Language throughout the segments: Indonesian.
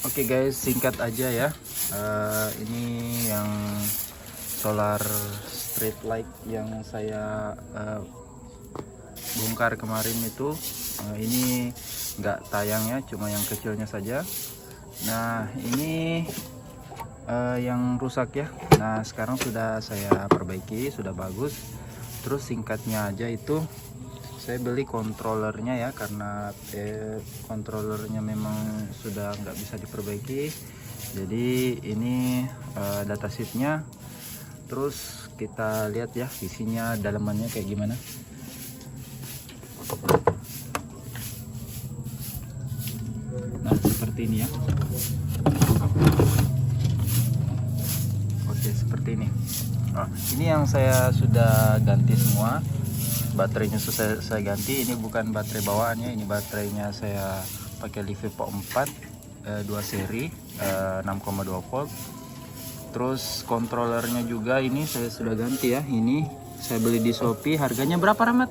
Oke guys, singkat aja ya. Ini yang solar street light yang saya bongkar kemarin itu. Ini nggak tayang ya, cuma yang kecilnya saja. Nah ini yang rusak ya. Nah sekarang sudah saya perbaiki, sudah bagus. Terus singkatnya aja itu, saya beli controllernya ya, karena controllernya memang sudah nggak bisa diperbaiki. Jadi ini datasheetnya. Terus kita lihat ya isinya, dalamannya kayak gimana. Nah seperti ini ya. Oke seperti ini. Nah, ini yang saya sudah ganti semua. Baterainya sudah saya ganti. Ini bukan baterai bawaannya, ini baterainya saya pakai Livepo 4 2 seri 6,2 volt. Terus controllernya juga ini saya sudah ganti ya. Ini saya beli di Shopee. Harganya berapa, Rahmat?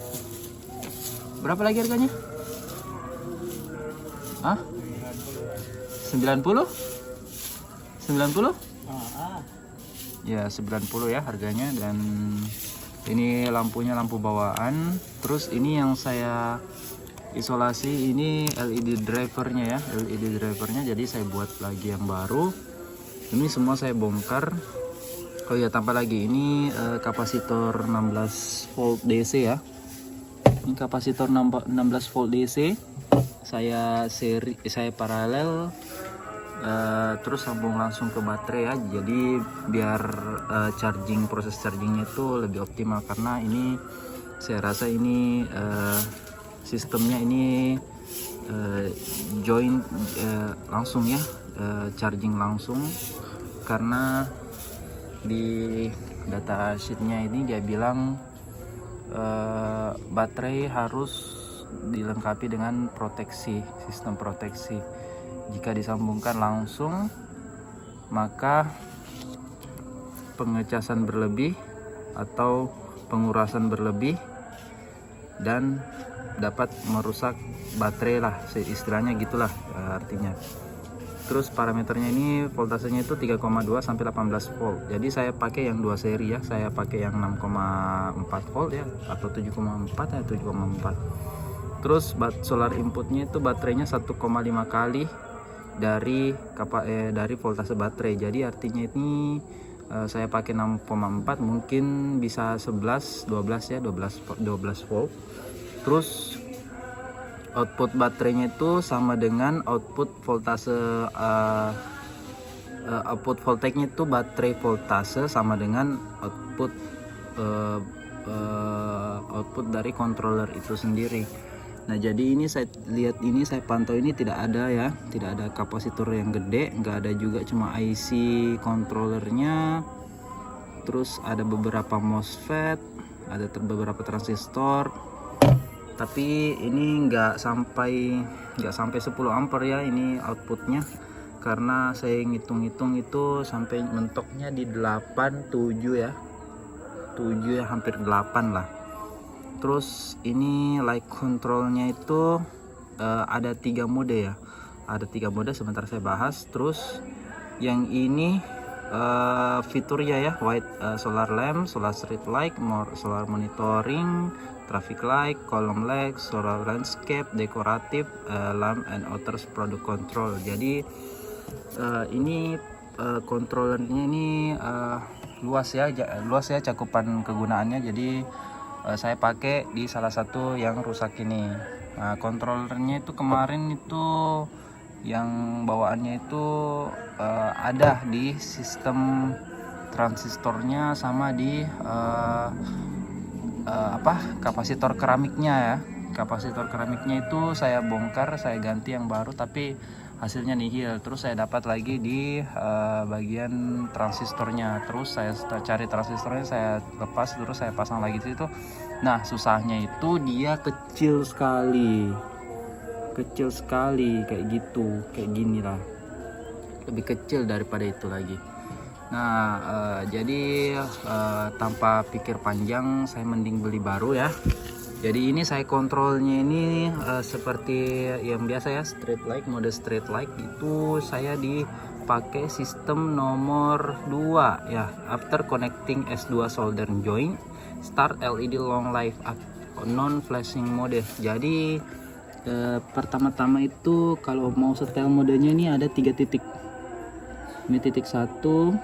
Berapa lagi harganya? Hah? 90? 90? Ya 90 ya harganya. Dan ini lampunya lampu bawaan. Terus ini yang saya isolasi, ini LED drivernya ya, LED drivernya. Jadi saya buat lagi yang baru. Ini semua saya bongkar. Oh ya, tambah lagi ini kapasitor 16 volt DC ya. Ini kapasitor 16 volt DC. Saya paralel. Terus sambung langsung ke baterai ya, jadi biar proses chargingnya itu lebih optimal, karena ini saya rasa ini sistemnya ini join langsung ya, charging langsung, karena di data sheetnya ini dia bilang baterai harus dilengkapi dengan sistem proteksi. Jika disambungkan langsung, maka pengecasan berlebih atau pengurasan berlebih dan dapat merusak baterai lah, istilahnya gitulah artinya. Terus parameternya ini voltasenya itu 3,2 sampai 18 volt. Jadi saya pakai yang 2 seri ya. Saya pakai yang 6,4 volt ya, atau 7,4 ya, 7,4. Terus solar inputnya itu baterainya 1,5 kali dari voltase baterai. Jadi artinya ini saya pakai 6,4, mungkin bisa 11 12 ya, 12 volt. Terus output baterainya itu sama dengan output voltase output voltage-nya itu baterai voltase sama dengan output dari controller itu sendiri. Nah jadi ini saya lihat, ini saya pantau, ini tidak ada ya, tidak ada kapasitor yang gede, nggak ada juga, cuma IC controllernya. Terus ada beberapa MOSFET, ada beberapa transistor, tapi ini nggak sampai 10 ampere ya ini outputnya, karena saya ngitung-ngitung itu sampai mentoknya di 8 7 ya, hampir 8 lah. Terus ini light controlnya itu ada 3 mode ya, ada 3 mode, sebentar saya bahas. Terus yang ini fiturnya ya, white solar lamp, solar street light, solar monitoring, traffic light, column light, solar landscape, decorative lamp, and others product control. Jadi ini controllernya ini luas ya cakupan kegunaannya. Jadi saya pakai di salah satu yang rusak ini. Nah controllernya itu kemarin itu yang bawaannya itu ada di sistem transistornya sama di kapasitor keramiknya ya. Kapasitor keramiknya itu saya bongkar, saya ganti yang baru, tapi hasilnya nihil. Terus saya dapat lagi di bagian transistornya. Terus saya cari transistornya, saya lepas, terus saya pasang lagi di situ. Nah susahnya itu dia kecil sekali kayak gitu, kayak gini lah, lebih kecil daripada itu lagi. Nah jadi tanpa pikir panjang saya mending beli baru ya. Jadi ini saya kontrolnya ini seperti yang biasa ya, straight light, mode straight light itu saya dipakai sistem nomor 2 ya. After connecting S2 solder joint, start LED long life non flashing mode. Jadi pertama-tama itu kalau mau setel modenya ini ada 3 titik. Ini titik 1 2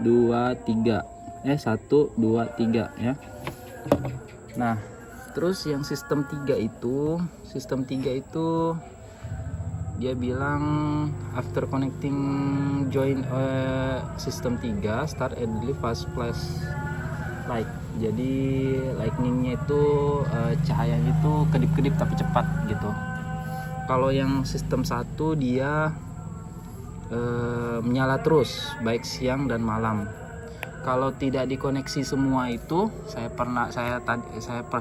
3 1 2 3 ya. Nah, terus yang sistem 3 itu dia bilang after connecting join sistem 3 start LED fast flash light. Jadi lightningnya itu cahayanya itu kedip-kedip tapi cepat gitu. Kalau yang sistem 1 dia menyala terus baik siang dan malam. Kalau tidak dikoneksi semua itu, saya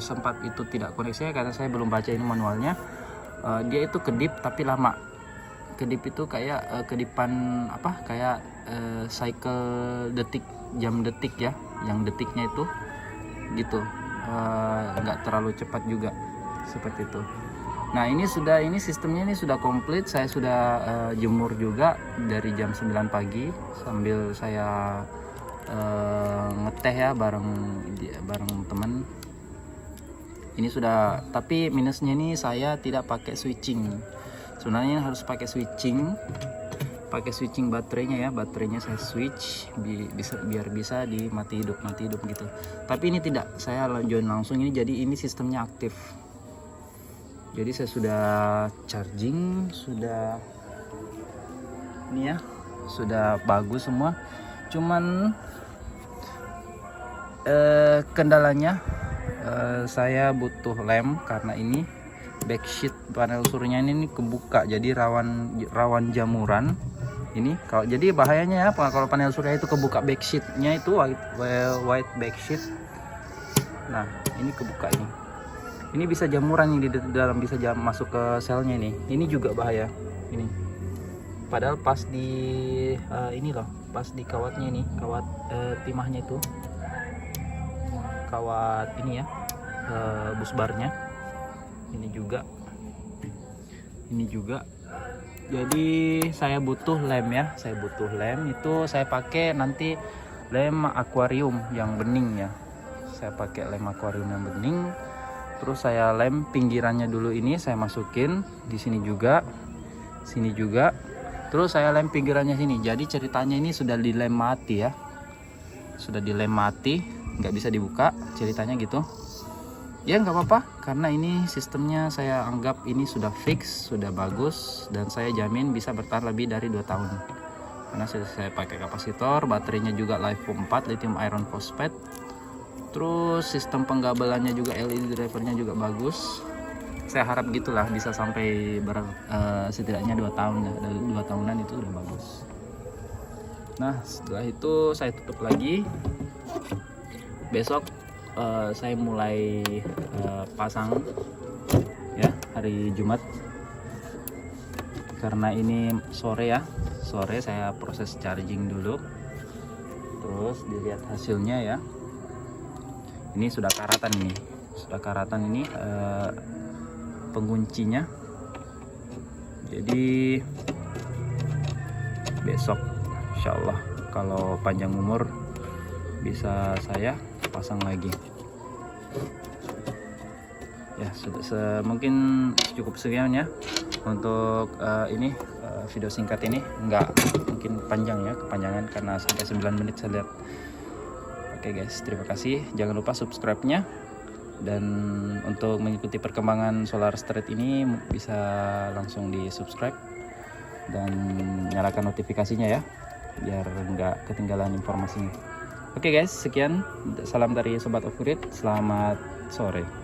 sempat itu tidak koneksi karena saya belum baca ini manualnya. Dia itu kedip tapi lama. Kedip itu kayak kedipan apa? Kayak cycle detik, jam detik ya, yang detiknya itu gitu. Nggak terlalu cepat juga seperti itu. Nah, ini sistemnya ini sudah komplit. Saya sudah jemur juga dari jam 9 pagi sambil saya ngeteh ya bareng teman. Ini sudah, tapi minusnya ini saya tidak pakai switching. Sebenarnya harus pakai switching baterainya ya. Baterainya saya switch biar bisa di mati hidup gitu. Tapi ini tidak, saya join langsung ini, jadi ini sistemnya aktif. Jadi saya sudah charging, sudah ini ya, sudah bagus semua. Cuman kendalanya saya butuh lem karena ini backsheet panel surya ini kebuka, jadi rawan jamuran ini. Jadi bahayanya ya kalau panel surya itu kebuka backsheetnya itu white backsheet. Nah, ini kebuka ini bisa jamuran yang di dalam, bisa masuk ke selnya ini. Ini juga bahaya ini. Padahal pas di ini loh, pas di kawatnya ini, kawat timahnya itu, kawat ini ya, busbarnya ini juga. Jadi saya butuh lem ya, itu saya pakai nanti lem akuarium yang bening ya. Saya pakai lem akuarium yang bening. Terus saya lem pinggirannya dulu, ini saya masukin di sini juga. Terus saya lem pinggirannya sini. Jadi ceritanya ini sudah dilem mati ya, nggak bisa dibuka ceritanya gitu ya. Nggak apa-apa karena ini sistemnya saya anggap ini sudah fix, sudah bagus, dan saya jamin bisa bertahan lebih dari 2 tahun karena saya pakai kapasitor. Baterainya juga LiFePO 4 lithium iron phosphate. Terus sistem penggabelannya juga, LED drivernya juga bagus. Saya harap gitulah bisa sampai setidaknya 2 tahun ya. Dari 2 tahunan itu udah bagus. Nah, setelah itu saya tutup lagi. Besok saya mulai pasang ya, hari Jumat. Karena ini sore ya, saya proses charging dulu. Terus dilihat hasilnya ya. Ini sudah karatan ini, penguncinya. Jadi besok insyaallah kalau panjang umur bisa saya pasang lagi ya. Mungkin cukup sekian ya untuk ini video singkat ini. Nggak mungkin panjang ya, kepanjangan karena sampai 9 menit saya lihat. Oke guys, terima kasih. Jangan lupa subscribe-nya, dan untuk mengikuti perkembangan solar street ini bisa langsung di subscribe dan nyalakan notifikasinya ya, biar nggak ketinggalan informasinya. Oke guys, sekian. Salam dari Sobat Off Grid. Selamat sore.